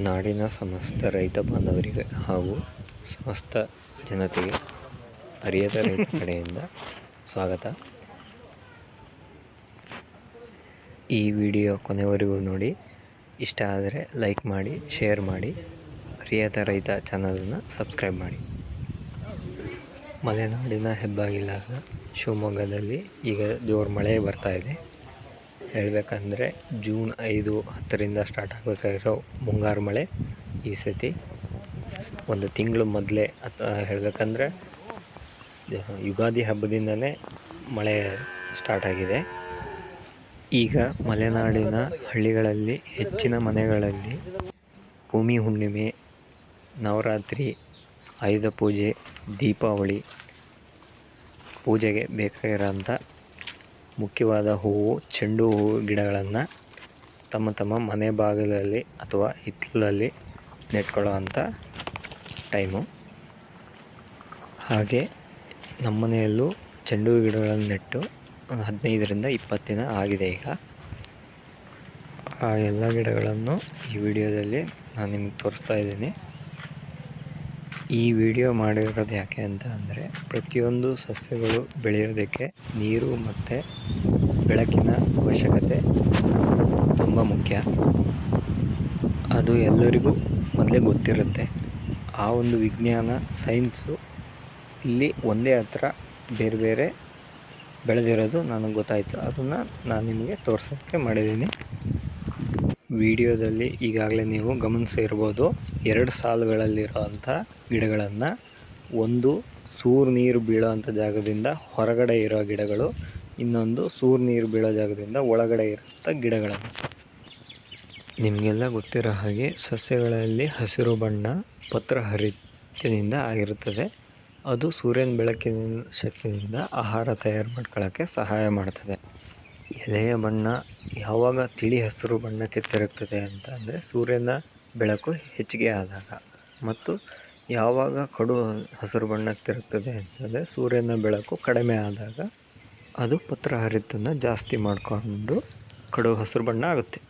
ನಾಡಿನ ಸಮಸ್ತ ರೈತ ಬಾಂಧವರಿಗೆ ಹಾಗೂ ಸಮಸ್ತ ಜನತೆಗೆ ಅರಿಯದ ರೈತ ಕಡೆಯಿಂದ ಸ್ವಾಗತ. ಈ ವಿಡಿಯೋ ಕೊನೆವರೆಗೂ ನೋಡಿ. ಇಷ್ಟ ಆದರೆ ಲೈಕ್ ಮಾಡಿ, ಶೇರ್ ಮಾಡಿ. ಅರಿಯದ ರೈತ ಚಾನಲನ್ನು ಸಬ್ಸ್ಕ್ರೈಬ್ ಮಾಡಿ. ಮಲೆನಾಡಿನ ಹೆಬ್ಬಾಗಿಲಾದ ಶಿವಮೊಗ್ಗದಲ್ಲಿ ಈಗ ಜೋರು ಮಳೆ ಬರ್ತಾಯಿದೆ. ಹೇಳಬೇಕಂದ್ರೆ ಜೂನ್ 5, 10ರಿಂದ ಸ್ಟಾರ್ಟ್ ಆಗಬೇಕಾಗಿರೋ ಮುಂಗಾರು ಮಳೆ ಈ ಸತಿ ಒಂದು ತಿಂಗಳು ಮೊದಲೇ ಹೇಳಬೇಕಂದ್ರೆ ಯುಗಾದಿ ಹಬ್ಬದಿಂದನೇ ಮಳೆ ಸ್ಟಾರ್ಟ್ ಆಗಿದೆ. ಈಗ ಮಲೆನಾಡಿನ ಹಳ್ಳಿಗಳಲ್ಲಿ ಹೆಚ್ಚಿನ ಮನೆಗಳಲ್ಲಿ ಭೂಮಿ ಹುಣ್ಣಿಮೆ, ನವರಾತ್ರಿ, ಆಯುಧ ಪೂಜೆ, ದೀಪಾವಳಿ ಪೂಜೆಗೆ ಬೇಕಾಗಿರೋಂಥ ಮುಖ್ಯವಾದ ಹೂವು, ಚೆಂಡು ಹೂವು ಗಿಡಗಳನ್ನು ತಮ್ಮ ಮನೆ ಬಾಗಿಲಲ್ಲಿ ಅಥವಾ ಹಿತ್ತಲಲ್ಲಿ ನೆಟ್ಕೊಳ್ಳೋವಂಥ ಟೈಮು. ಹಾಗೆ ನಮ್ಮ ಮನೆಯಲ್ಲೂ ಚೆಂಡು ಹೂ ಗಿಡಗಳನ್ನು ನೆಟ್ಟು ಒಂದು 15ರಿಂದ 20 ದಿನ ಆಗಿದೆ. ಈಗ ಆ ಎಲ್ಲ ಗಿಡಗಳನ್ನು ಈ ವಿಡಿಯೋದಲ್ಲಿ ನಾನು ನಿಮಗೆ ತೋರಿಸ್ತಾ ಇದ್ದೀನಿ. ಈ ವಿಡಿಯೋ ಮಾಡಿರೋದು ಯಾಕೆ ಅಂತ ಅಂದರೆ, ಪ್ರತಿಯೊಂದು ಸಸ್ಯಗಳು ಬೆಳೆಯೋದಕ್ಕೆ ನೀರು ಮತ್ತು ಬೆಳಕಿನ ಅವಶ್ಯಕತೆ ತುಂಬ ಮುಖ್ಯ. ಅದು ಎಲ್ಲರಿಗೂ ಮೊದಲೇ ಗೊತ್ತಿರುತ್ತೆ. ಆ ಒಂದು ವಿಜ್ಞಾನ, ಸೈನ್ಸು ಇಲ್ಲಿ ಒಂದೇ ಹತ್ರ ಬೇರೆ ಬೇರೆ ಬೆಳೆದಿರೋದು ನನಗೆ ಗೊತ್ತಾಯಿತು. ಅದನ್ನು ನಾನು ನಿಮಗೆ ತೋರ್ಸೋಕ್ಕೆ ಮಾಡಿದ್ದೀನಿ. ವಿಡಿಯೋದಲ್ಲಿ ಈಗಾಗಲೇ ನೀವು ಗಮನಿಸಿರ್ಬೋದು, 2 ಸಾಲುಗಳಲ್ಲಿರೋವಂಥ ಗಿಡಗಳನ್ನು, ಒಂದು ಸೂರು ನೀರು ಬೀಳೋವಂಥ ಜಾಗದಿಂದ ಹೊರಗಡೆ ಇರೋ ಗಿಡಗಳು, ಇನ್ನೊಂದು ಸೂರು ನೀರು ಬೀಳೋ ಜಾಗದಿಂದ ಒಳಗಡೆ ಇರೋಂಥ ಗಿಡಗಳನ್ನು. ನಿಮಗೆಲ್ಲ ಗೊತ್ತಿರೋ ಹಾಗೆ ಸಸ್ಯಗಳಲ್ಲಿ ಹಸಿರು ಬಣ್ಣ ಪತ್ರಹರಿತಿನಿಂದ ಆಗಿರುತ್ತದೆ. ಅದು ಸೂರ್ಯನ ಬೆಳಕಿನ ಶಕ್ತಿಯಿಂದ ಆಹಾರ ತಯಾರು ಮಾಡ್ಕೊಳ್ಳೋಕ್ಕೆ ಸಹಾಯ ಮಾಡ್ತದೆ. ಎಲೆಯ ಬಣ್ಣ ಯಾವಾಗ ತಿಳಿ ಹಸಿರು ಬಣ್ಣಕ್ಕೆ ತಿರುಗ್ತದೆ ಅಂತ ಅಂದರೆ ಸೂರ್ಯನ ಬೆಳಕು ಹೆಚ್ಚಿಗೆ ಆದಾಗ, ಮತ್ತು ಯಾವಾಗ ಕಡು ಹಸಿರು ಬಣ್ಣಕ್ಕೆ ತಿರುಗ್ತದೆ ಅಂತಂದರೆ ಸೂರ್ಯನ ಬೆಳಕು ಕಡಿಮೆ ಆದಾಗ ಅದು ಪತ್ರಹರಿತನ್ನು ಜಾಸ್ತಿ ಮಾಡಿಕೊಂಡು ಕಡು ಹಸಿರು ಬಣ್ಣ ಆಗುತ್ತೆ.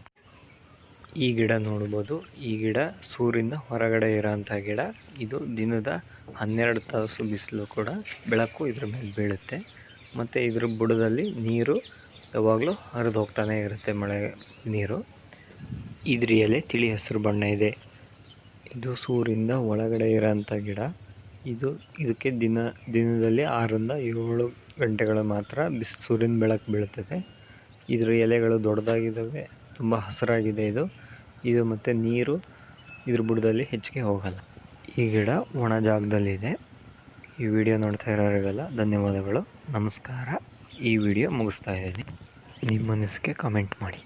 ಈ ಗಿಡ ನೋಡ್ಬೋದು. ಈ ಗಿಡ ಸೂರ್ಯನ ಹೊರಗಡೆ ಇರೋಂಥ ಗಿಡ. ಇದು ದಿನದ 12 ತಾಸು ಬಿಸಿಲು ಕೂಡ ಬೆಳಕು ಇದ್ರ ಮೇಲೆ ಬೀಳುತ್ತೆ. ಮತ್ತು ಇದ್ರ ಬುಡದಲ್ಲಿ ನೀರು ಯಾವಾಗಲೂ ಹರಿದು ಹೋಗ್ತಾನೆ ಇರುತ್ತೆ, ಮಳೆ ನೀರು. ಇದ್ರ ಎಲೆ ತಿಳಿ ಹಸಿರು ಬಣ್ಣ ಇದೆ. ಇದು ಸೂರ್ಯನ ಒಳಗಡೆ ಇರೋಂಥ ಗಿಡ. ಇದಕ್ಕೆ ದಿನದಲ್ಲಿ 6ರಿಂದ 7 ಗಂಟೆಗಳು ಮಾತ್ರ ಸೂರ್ಯನ ಬೆಳಕು ಬೀಳುತ್ತದೆ. ಇದ್ರ ಎಲೆಗಳು ದೊಡ್ಡದಾಗಿದ್ದಾವೆ, ತುಂಬ ಹಸಿರಾಗಿದೆ ಇದು ಮತ್ತು ನೀರು ಇದ್ರ ಬುಡದಲ್ಲಿ ಹೆಚ್ಚಿಗೆ ಹೋಗಲ್ಲ. ಈ ಗಿಡ ಒಣ ಜಾಗದಲ್ಲಿದೆ. ಈ ವಿಡಿಯೋ ನೋಡ್ತಾ ಇರೋರಿಗೆಲ್ಲ ಧನ್ಯವಾದಗಳು, ನಮಸ್ಕಾರ. ಈ ವಿಡಿಯೋ ಮುಗಿಸ್ತಾ ಇದ್ದೀನಿ. ನಿಮ್ಮ ಅನಿಸಿಕೆ ಕಮೆಂಟ್ ಮಾಡಿ.